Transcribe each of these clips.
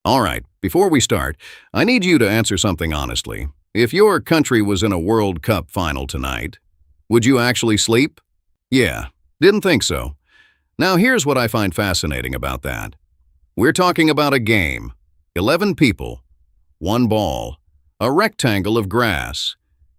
All right, before we start, I need you to answer something honestly. If your country was in a World Cup final tonight, would you actually sleep? Yeah, didn't think so. Now here's what I find fascinating about that. We're talking about a game. 11 people, one ball, a rectangle of grass.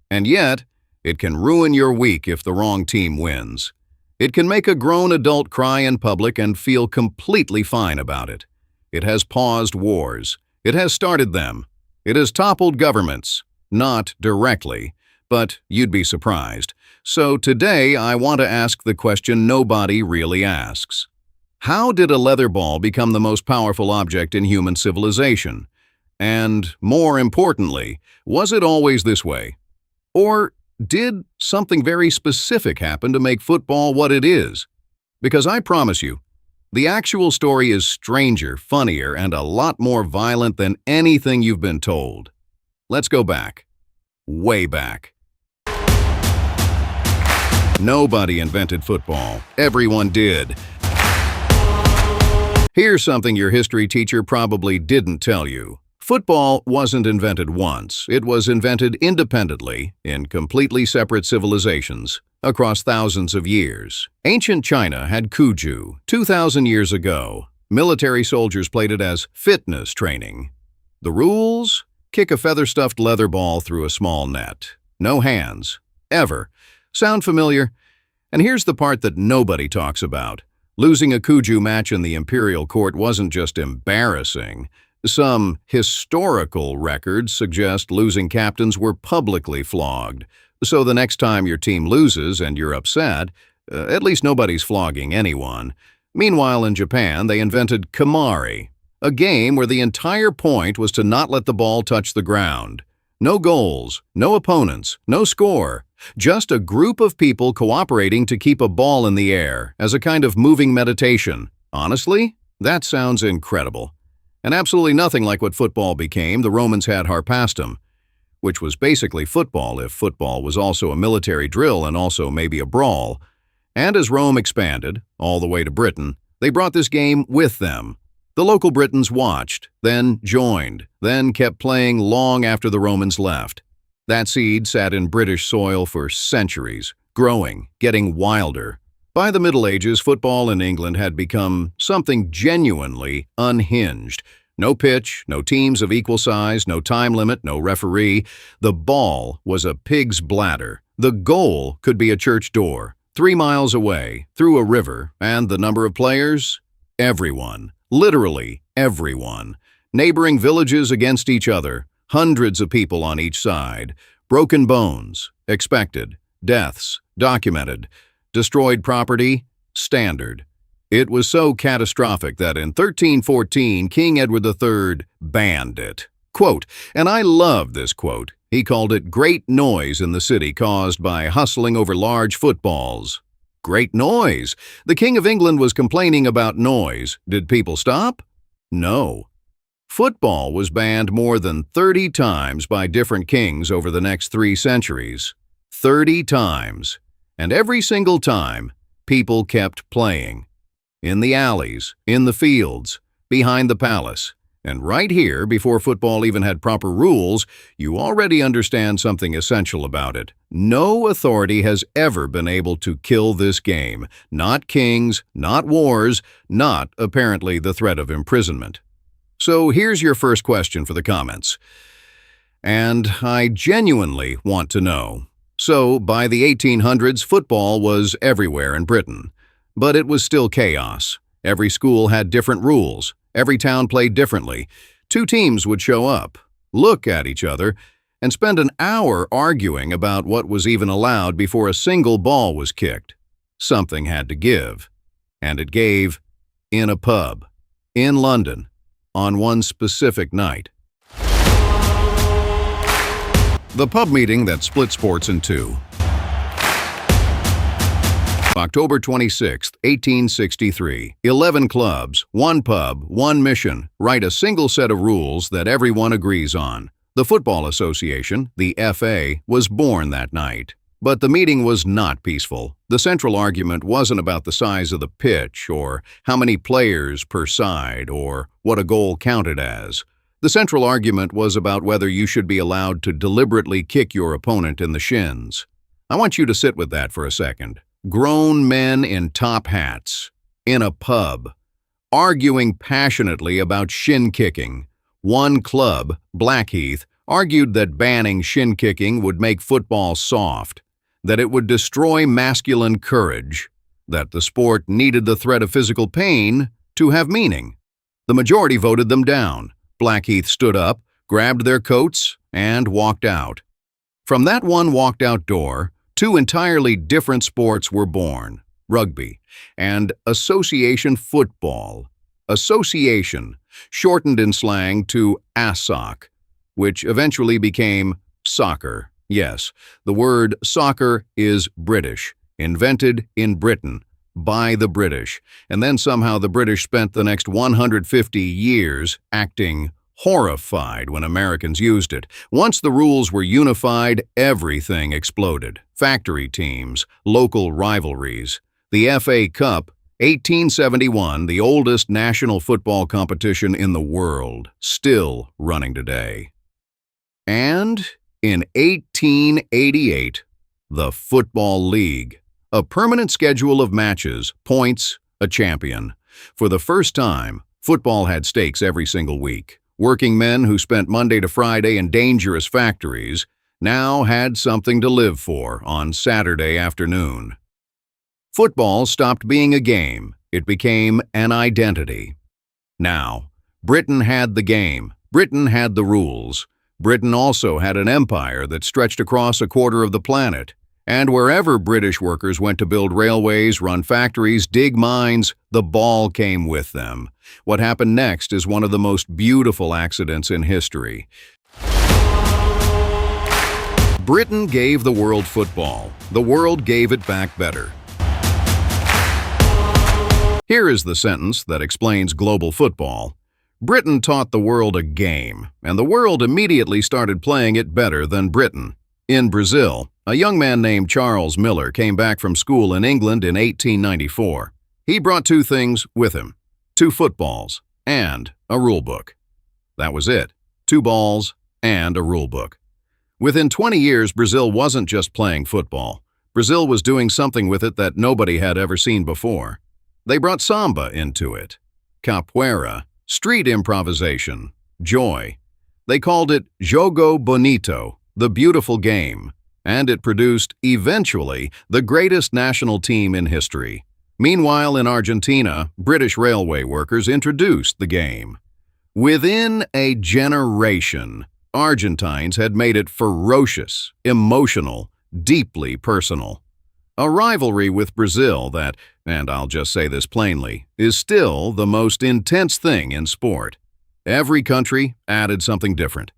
And yet, it can ruin your week if the wrong team wins. It can make a grown adult cry in public and feel completely fine about it. It has paused wars. It has started them. It has toppled governments. Not directly, but you'd be surprised. So today I want to ask the question nobody really asks. How did a leather ball become the most powerful object in human civilization? And more importantly, was it always this way? Or did something very specific happen to make football what it is? Because I promise you, the actual story is stranger, funnier, and a lot more violent than anything you've been told. Let's go back. Way back. Nobody invented football. Everyone did. Here's something your history teacher probably didn't tell you. Football wasn't invented once. It was invented independently in completely separate civilizations across thousands of years. Ancient China had Cuju 2,000 years ago. Military soldiers played it as fitness training. The rules? Kick a feather-stuffed leather ball through a small net. No hands. Ever. Sound familiar? And here's the part that nobody talks about. Losing a Cuju match in the imperial court wasn't just embarrassing. Some historical records suggest losing captains were publicly flogged. So the next time your team loses and you're upset, at least nobody's flogging anyone. Meanwhile, in Japan, they invented Kemari, a game where the entire point was to not let the ball touch the ground. No goals, no opponents, no score. Just a group of people cooperating to keep a ball in the air as a kind of moving meditation. Honestly, that sounds incredible. And absolutely nothing like what football became. The Romans had harpastum, which was basically football if football was also a military drill and also maybe a brawl. And as Rome expanded, all the way to Britain, they brought this game with them. The local Britons watched, then joined, then kept playing long after the Romans left. That seed sat in British soil for centuries, growing, getting wilder. By the Middle Ages, football in England had become something genuinely unhinged. No pitch, no teams of equal size, no time limit, no referee. The ball was a pig's bladder. The goal could be a church door, 3 miles away, through a river, and the number of players? Everyone. Literally everyone. Neighboring villages against each other, hundreds of people on each side. Broken bones, expected. Deaths, documented. Destroyed property, standard. It was so catastrophic that in 1314, King Edward III banned it. Quote, and I love this quote. He called it great noise in the city caused by hustling over large footballs. Great noise. The King of England was complaining about noise. Did people stop? No. Football was banned more than 30 times by different kings over the next 3 centuries. 30 times. And every single time, people kept playing. In the alleys, in the fields, behind the palace. And right here, before football even had proper rules, you already understand something essential about it. No authority has ever been able to kill this game. Not kings, not wars, not, apparently, the threat of imprisonment. So here's your first question for the comments. And I genuinely want to know. So, by the 1800s, football was everywhere in Britain. But it was still chaos. Every school had different rules. Every town played differently. 2 teams would show up, look at each other, and spend an hour arguing about what was even allowed before a single ball was kicked. Something had to give. And it gave in a pub, in London, on one specific night. The pub meeting that split sports in 2. October 26, 1863. 11 clubs, 1 pub, 1 mission. Write a single set of rules that everyone agrees on. The Football Association, the FA, was born that night. But the meeting was not peaceful. The central argument wasn't about the size of the pitch or how many players per side or what a goal counted as. The central argument was about whether you should be allowed to deliberately kick your opponent in the shins. I want you to sit with that for a second. Grown men in top hats, in a pub, arguing passionately about shin kicking. One club, Blackheath, argued that banning shin kicking would make football soft, that it would destroy masculine courage, that the sport needed the threat of physical pain to have meaning. The majority voted them down. Blackheath stood up, grabbed their coats, and walked out. From that one walked-out door, two entirely different sports were born: rugby and association football. Association, shortened in slang to ASOC, which eventually became soccer. Yes, the word soccer is British, invented in Britain, by the British, and then somehow the British spent the next 150 years acting horrified when Americans used it. Once the rules were unified, everything exploded. Factory teams, local rivalries. The FA Cup, 1871, the oldest national football competition in the world, still running today. And in 1888, the Football League, a permanent schedule of matches, points, a champion. For the first time, football had stakes every single week. Working men who spent Monday to Friday in dangerous factories now had something to live for on Saturday afternoon. Football stopped being a game. It became an identity. Now, Britain had the game. Britain had the rules. Britain also had an empire that stretched across a quarter of the planet. And wherever British workers went to build railways, run factories, dig mines, the ball came with them. What happened next is one of the most beautiful accidents in history. Britain gave the world football. The world gave it back better. Here is the sentence that explains global football. Britain taught the world a game, and the world immediately started playing it better than Britain. In Brazil, a young man named Charles Miller came back from school in England in 1894. He brought two things with him: 2 footballs and a rule book. That was it. 2 balls and a rule book. Within 20 years, Brazil wasn't just playing football. Brazil was doing something with it that nobody had ever seen before. They brought samba into it, capoeira, street improvisation, joy. They called it Jogo Bonito, the beautiful game, and it produced, eventually, the greatest national team in history. Meanwhile, in Argentina, British railway workers introduced the game. Within a generation, Argentines had made it ferocious, emotional, deeply personal. A rivalry with Brazil that, and I'll just say this plainly, is still the most intense thing in sport. Every country added something different.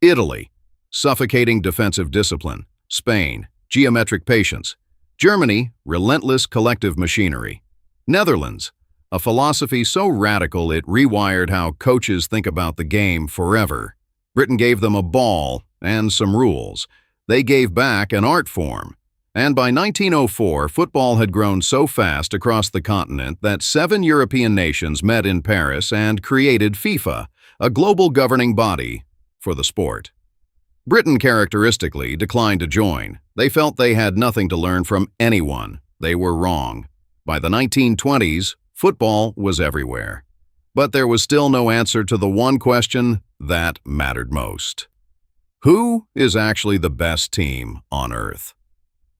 Italy, suffocating defensive discipline. Spain, geometric patience. Germany, relentless collective machinery. Netherlands, a philosophy so radical it rewired how coaches think about the game forever. Britain gave them a ball and some rules. They gave back an art form. And by 1904, football had grown so fast across the continent that 7 European nations met in Paris and created FIFA, a global governing body for the sport. Britain characteristically declined to join. They felt they had nothing to learn from anyone. They were wrong. By the 1920s, football was everywhere. But there was still no answer to the one question that mattered most. Who is actually the best team on Earth?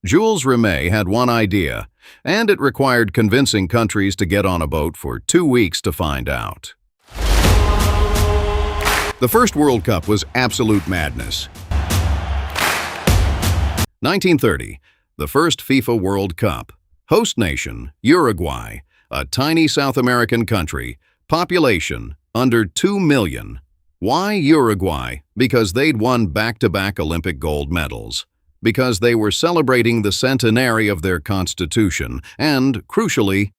Jules Rimet had one idea, and it required convincing countries to get on a boat for 2 weeks to find out. The first World Cup was absolute madness. 1930, the first FIFA World Cup. Host nation, Uruguay, a tiny South American country, population under 2 million. Why Uruguay? Because they'd won back-to-back Olympic gold medals. Because they were celebrating the centenary of their constitution, and, crucially,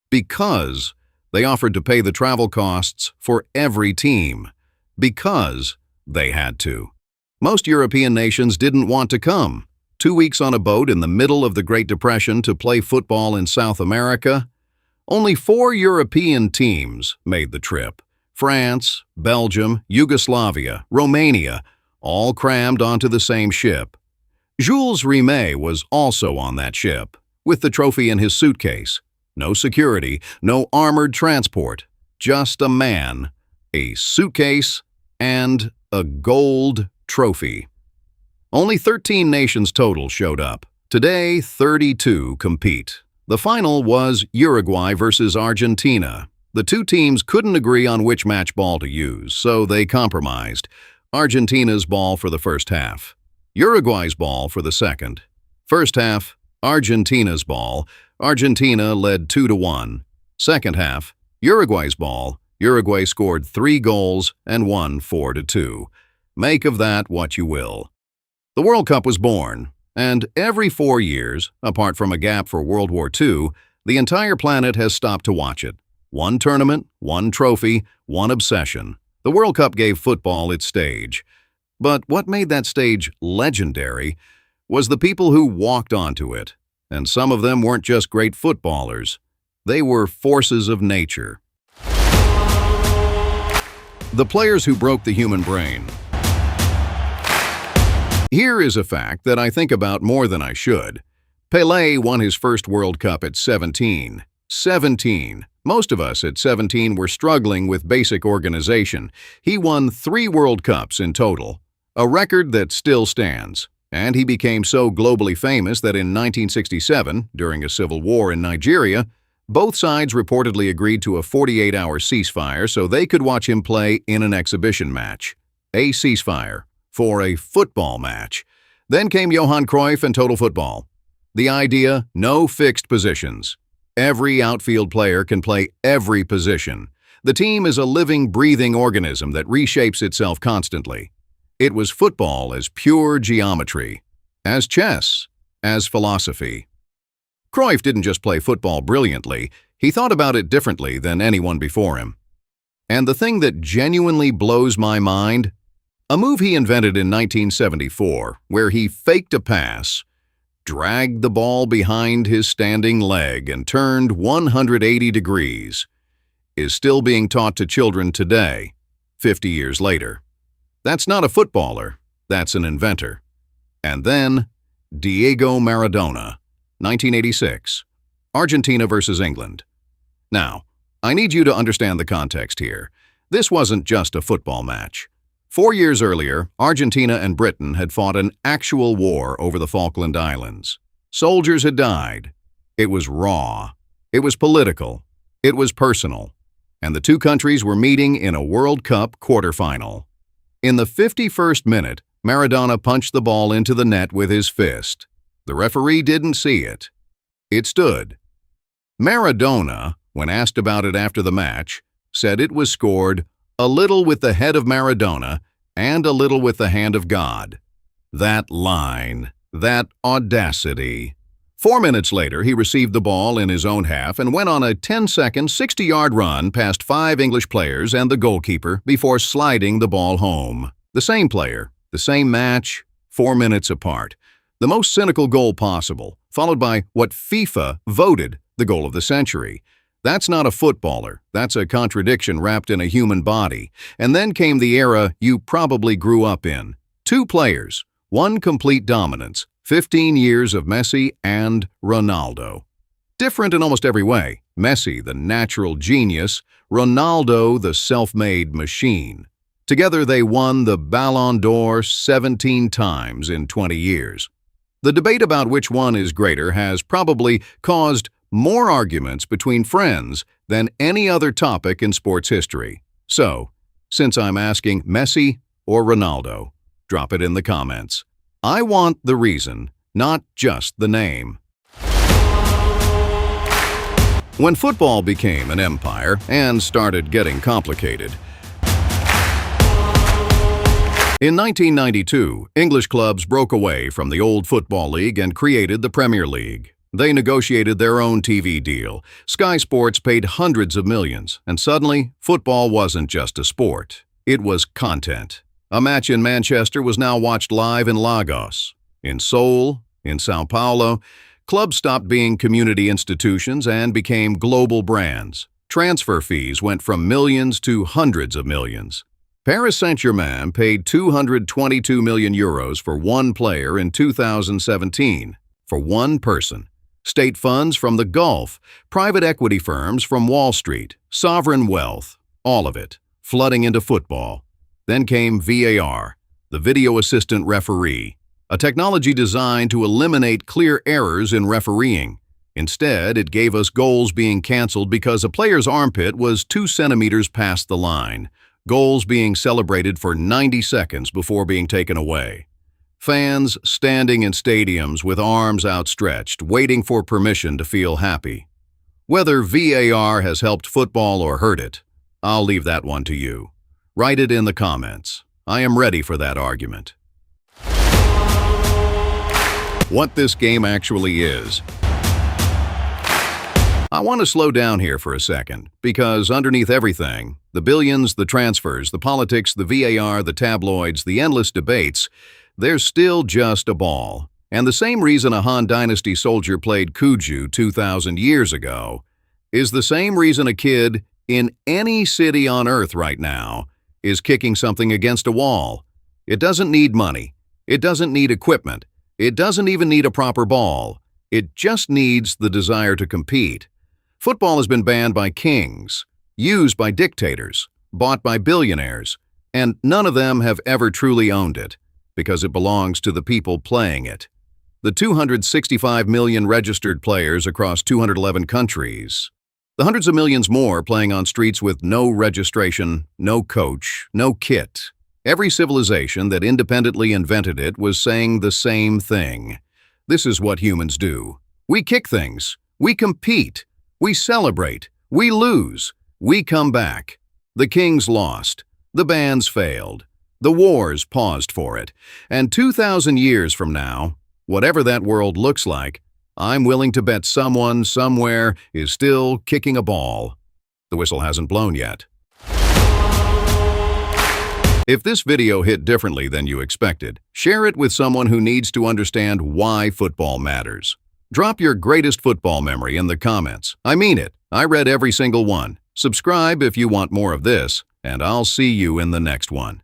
because they offered to pay the travel costs for every team. Because they had to. Most European nations didn't want to come. 2 weeks on a boat in the middle of the Great Depression to play football in South America? Only 4 European teams made the trip. France, Belgium, Yugoslavia, Romania, all crammed onto the same ship. Jules Rimet was also on that ship, with the trophy in his suitcase. No security, no armored transport, just a man, a suitcase, and a gold trophy. Only 13 nations total showed up. Today, 32 compete. The final was Uruguay versus Argentina. The two teams couldn't agree on which match ball to use, so they compromised. Argentina's ball for the first half. Uruguay's ball for the second. First half, Argentina's ball. Argentina led 2-1. Second half, Uruguay's ball. Uruguay scored 3 goals and won 4-2. Make of that what you will. The World Cup was born, and every 4 years, apart from a gap for World War II, the entire planet has stopped to watch it. One tournament, one trophy, one obsession. The World Cup gave football its stage. But what made that stage legendary was the people who walked onto it. And some of them weren't just great footballers. They were forces of nature. The players who broke the human brain. Here is a fact that I think about more than I should. Pelé won his first World Cup at 17. 17. Most of us at 17 were struggling with basic organization. He won 3 World Cups in total, a record that still stands. And he became so globally famous that in 1967, during a civil war in Nigeria, both sides reportedly agreed to a 48-hour ceasefire so they could watch him play in an exhibition match. A ceasefire for a football match. Then came Johan Cruyff and total football. The idea, no fixed positions. Every outfield player can play every position. The team is a living, breathing organism that reshapes itself constantly. It was football as pure geometry, as chess, as philosophy. Cruyff didn't just play football brilliantly, he thought about it differently than anyone before him. And the thing that genuinely blows my mind, a move he invented in 1974, where he faked a pass, dragged the ball behind his standing leg and turned 180 degrees, is still being taught to children today, 50 years later. That's not a footballer, that's an inventor. And then, Diego Maradona, 1986, Argentina versus England. Now, I need you to understand the context here. This wasn't just a football match. 4 years earlier, Argentina and Britain had fought an actual war over the Falkland Islands. Soldiers had died. It was raw. It was political. It was personal. And the two countries were meeting in a World Cup quarterfinal. In the 51st minute, Maradona punched the ball into the net with his fist. The referee didn't see it. It stood. Maradona, when asked about it after the match, said it was scored a little with the head of Maradona and a little with the hand of God. That line, that audacity. 4 minutes later, he received the ball in his own half and went on a 10-second, 60-yard run past 5 English players and the goalkeeper before sliding the ball home. The same player, the same match, 4 minutes apart. The most cynical goal possible, followed by what FIFA voted the goal of the century. That's not a footballer. That's a contradiction wrapped in a human body. And then came the era you probably grew up in. 2 players, 1 complete dominance. 15 years of Messi and Ronaldo. Different in almost every way. Messi, the natural genius. Ronaldo, the self-made machine. Together they won the Ballon d'Or 17 times in 20 years. The debate about which one is greater has probably caused more arguments between friends than any other topic in sports history. So, since I'm asking Messi or Ronaldo, drop it in the comments. I want the reason, not just the name. When football became an empire and started getting complicated, in 1992, English clubs broke away from the old Football League and created the Premier League. They negotiated their own TV deal. Sky Sports paid hundreds of millions, and suddenly, football wasn't just a sport. It was content. A match in Manchester was now watched live in Lagos, in Seoul, In Sao Paulo, clubs stopped being community institutions and became global brands. Transfer fees went from millions to hundreds of millions. Paris Saint-Germain paid 222 million euros for one player in 2017, for one person. State funds from the Gulf, private equity firms from Wall Street, sovereign wealth, all of it, flooding into football. Then came VAR, the video assistant referee, a technology designed to eliminate clear errors in refereeing. Instead, it gave us goals being canceled because a player's armpit was 2 centimeters past the line, goals being celebrated for 90 seconds before being taken away. Fans standing in stadiums with arms outstretched, waiting for permission to feel happy. Whether VAR has helped football or hurt it, I'll leave that one to you. Write it in the comments. I am ready for that argument. What this game actually is. I want to slow down here for a second, because underneath everything, the billions, the transfers, the politics, the VAR, the tabloids, the endless debates, there's still just a ball. And the same reason a Han Dynasty soldier played Cuju 2,000 years ago is the same reason a kid in any city on earth right now is kicking something against a wall. It doesn't need money. It doesn't need equipment. It doesn't even need a proper ball. It just needs the desire to compete. Football has been banned by kings, used by dictators, bought by billionaires, and none of them have ever truly owned it, because it belongs to the people playing it. The 265 million registered players across 211 countries. The hundreds of millions more playing on streets with no registration, no coach, no kit. Every civilization that independently invented it was saying the same thing. This is what humans do. We kick things. We compete. We celebrate. We lose. We come back. The kings lost. The bands failed. The wars paused for it. And 2,000 years from now, whatever that world looks like, I'm willing to bet someone somewhere is still kicking a ball. The whistle hasn't blown yet. If this video hit differently than you expected, share it with someone who needs to understand why football matters. Drop your greatest football memory in the comments. I mean it. I read every single one. Subscribe if you want more of this, and I'll see you in the next one.